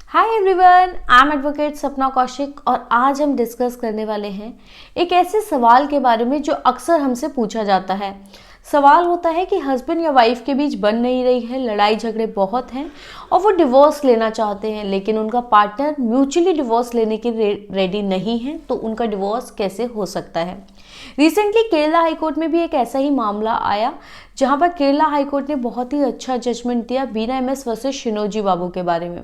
Hi everyone, I am advocate सपना कौशिक और आज हम डिस्कस करने वाले हैं एक ऐसे सवाल के बारे में जो अक्सर हमसे पूछा जाता है। सवाल होता है कि हस्बैंड या वाइफ के बीच बन नहीं रही है, लड़ाई झगड़े बहुत हैं और वो डिवोर्स लेना चाहते हैं, लेकिन उनका पार्टनर म्यूचुअली डिवोर्स लेने के रेडी नहीं है, तो उनका डिवोर्स कैसे हो सकता है। रिसेंटली केरला हाईकोर्ट में भी एक ऐसा ही मामला आया, जहां पर केरला हाईकोर्ट ने बहुत ही अच्छा जजमेंट दिया बीना एमएस वर्सेस शिनोजी बाबू के बारे में।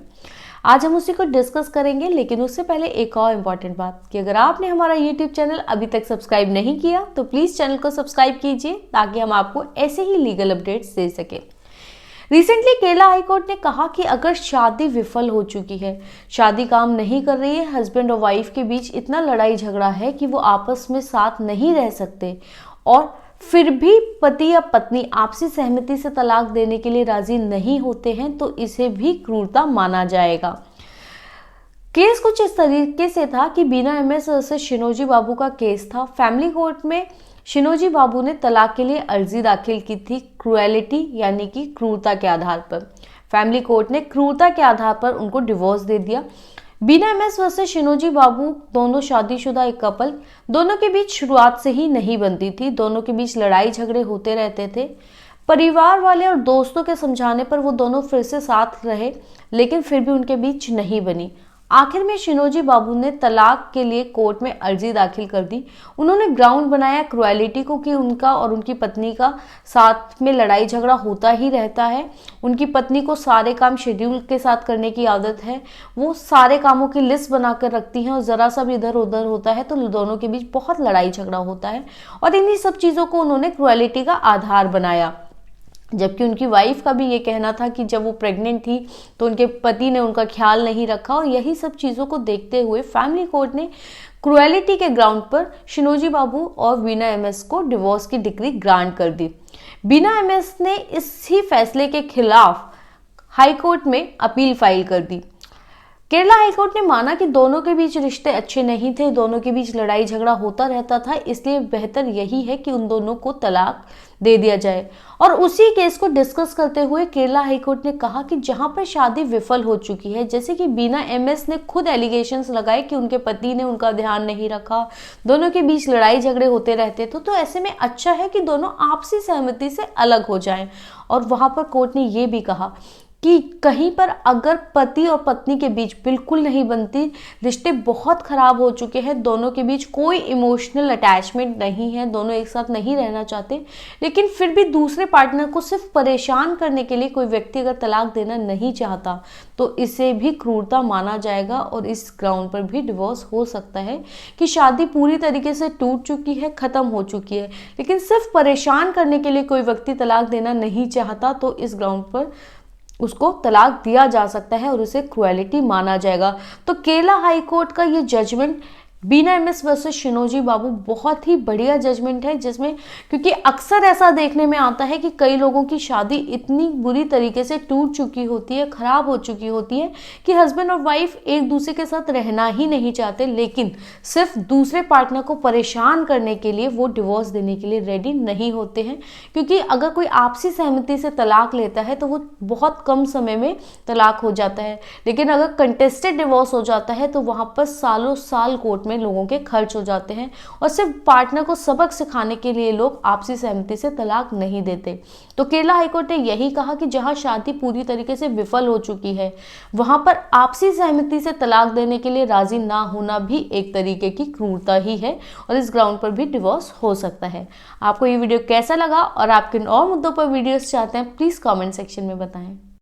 आज हम उसी को डिस्कस करेंगे, लेकिन उससे पहले एक और इम्पॉर्टेंट बात कि अगर आपने हमारा यूट्यूब चैनल अभी तक सब्सक्राइब नहीं किया तो प्लीज़ चैनल को सब्सक्राइब कीजिए ताकि हम आपको ऐसे ही लीगल अपडेट्स दे सकें। रिसेंटली केरला हाईकोर्ट ने कहा कि अगर शादी विफल हो चुकी है, शादी काम नहीं कर रही है, हस्बैंड और वाइफ के बीच इतना लड़ाई झगड़ा है कि वो आपस में साथ नहीं रह सकते और फिर भी पति या पत्नी आपसी सहमति से तलाक देने के लिए राजी नहीं होते हैं, तो इसे भी क्रूरता माना जाएगा। केस कुछ इस तरीके से था कि बीना एमएस से शिनोजी बाबू का केस था। फैमिली कोर्ट में शिनोजी बाबू ने तलाक के लिए अर्जी दाखिल की थी क्रूएलिटी यानी कि क्रूरता के आधार पर। फैमिली कोर्ट ने क्रूरता के आधार पर उनको डिवोर्स दे दिया। बीना एमएस वर्सेस शिनोजी बाबू दोनों शादीशुदा एक कपल, दोनों के बीच शुरुआत से ही नहीं बनती थी, दोनों के बीच लड़ाई झगड़े होते रहते थे। परिवार वाले और दोस्तों के समझाने पर वो दोनों फिर से साथ रहे, लेकिन फिर भी उनके बीच नहीं बनी। आखिर में शिनोजी बाबू ने तलाक के लिए कोर्ट में अर्जी दाखिल कर दी। उन्होंने ग्राउंड बनाया क्रूएलिटी को कि उनका और उनकी पत्नी का साथ में लड़ाई झगड़ा होता ही रहता है। उनकी पत्नी को सारे काम शेड्यूल के साथ करने की आदत है, वो सारे कामों की लिस्ट बनाकर रखती हैं और ज़रा सा भी इधर उधर होता है तो दोनों के बीच बहुत लड़ाई झगड़ा होता है, और इन्हीं सब चीज़ों को उन्होंने क्रूएलिटी का आधार बनाया। जबकि उनकी वाइफ का भी ये कहना था कि जब वो प्रेग्नेंट थी तो उनके पति ने उनका ख्याल नहीं रखा, और यही सब चीज़ों को देखते हुए फैमिली कोर्ट ने क्रूएलिटी के ग्राउंड पर शिनोजी बाबू और बीना एमएस को डिवोर्स की डिग्री ग्रांट कर दी। बीना एमएस ने इसी फैसले के खिलाफ हाई कोर्ट में अपील फाइल कर दी। केरला हाईकोर्ट ने माना कि दोनों के बीच रिश्ते अच्छे नहीं थे, दोनों के बीच लड़ाई झगड़ा होता रहता था, इसलिए बेहतर यही है कि उन दोनों को तलाक दे दिया जाए। और उसी केस को डिस्कस करते हुए केरला हाईकोर्ट ने कहा कि जहां पर शादी विफल हो चुकी है, जैसे कि बीना एमएस ने खुद एलिगेशंस लगाए कि उनके पति ने उनका ध्यान नहीं रखा, दोनों के बीच लड़ाई झगड़े होते रहते थे, तो ऐसे में अच्छा है कि दोनों आपसी सहमति से अलग हो जाएं। और वहां पर कोर्ट ने ये भी कहा कि कहीं पर अगर पति और पत्नी के बीच बिल्कुल नहीं बनती, रिश्ते बहुत खराब हो चुके हैं, दोनों के बीच कोई इमोशनल अटैचमेंट नहीं है, दोनों एक साथ नहीं रहना चाहते, लेकिन फिर भी दूसरे पार्टनर को सिर्फ परेशान करने के लिए कोई व्यक्ति अगर तलाक देना नहीं चाहता तो इसे भी क्रूरता माना जाएगा, और इस ग्राउंड पर भी डिवोर्स हो सकता है कि शादी पूरी तरीके से टूट चुकी है, खत्म हो चुकी है, लेकिन सिर्फ परेशान करने के लिए कोई व्यक्ति तलाक देना नहीं चाहता, तो इस ग्राउंड पर उसको तलाक दिया जा सकता है और उसे क्रूएलिटी माना जाएगा। तो केरला हाई कोर्ट का ये जजमेंट बीना एमएस वर्सेस शिनोजी बाबू बहुत ही बढ़िया जजमेंट है, जिसमें क्योंकि अक्सर ऐसा देखने में आता है कि कई लोगों की शादी इतनी बुरी तरीके से टूट चुकी होती है, खराब हो चुकी होती है कि हस्बैंड और वाइफ एक दूसरे के साथ रहना ही नहीं चाहते, लेकिन सिर्फ दूसरे पार्टनर को परेशान करने के लिए वो डिवोर्स देने के लिए रेडी नहीं होते हैं। क्योंकि अगर कोई आपसी सहमति से तलाक लेता है तो वो बहुत कम समय में तलाक हो जाता है, लेकिन अगर कंटेस्टेड डिवोर्स हो जाता है तो वहाँ पर सालों साल कोर्ट में लोगों के खर्च हो जाते हैं, और सिर्फ पार्टनर को सबक सिखाने के लिए लोग आपसी सहमति से तलाक नहीं देते। तो केरला हाईकोर्ट ने यही कहा कि जहां शादी पूरी तरीके से विफल हो चुकी है, वहां पर आपसी सहमति से तलाक देने के लिए राजी ना होना भी एक तरीके की क्रूरता ही है, और इस ग्राउंड पर भी डिवोर्स हो सकता है। आपको ये वीडियो कैसा लगा और आप किन और मुद्दों पर वीडियोस चाहते हैं, प्लीज कमेंट सेक्शन में बताएं।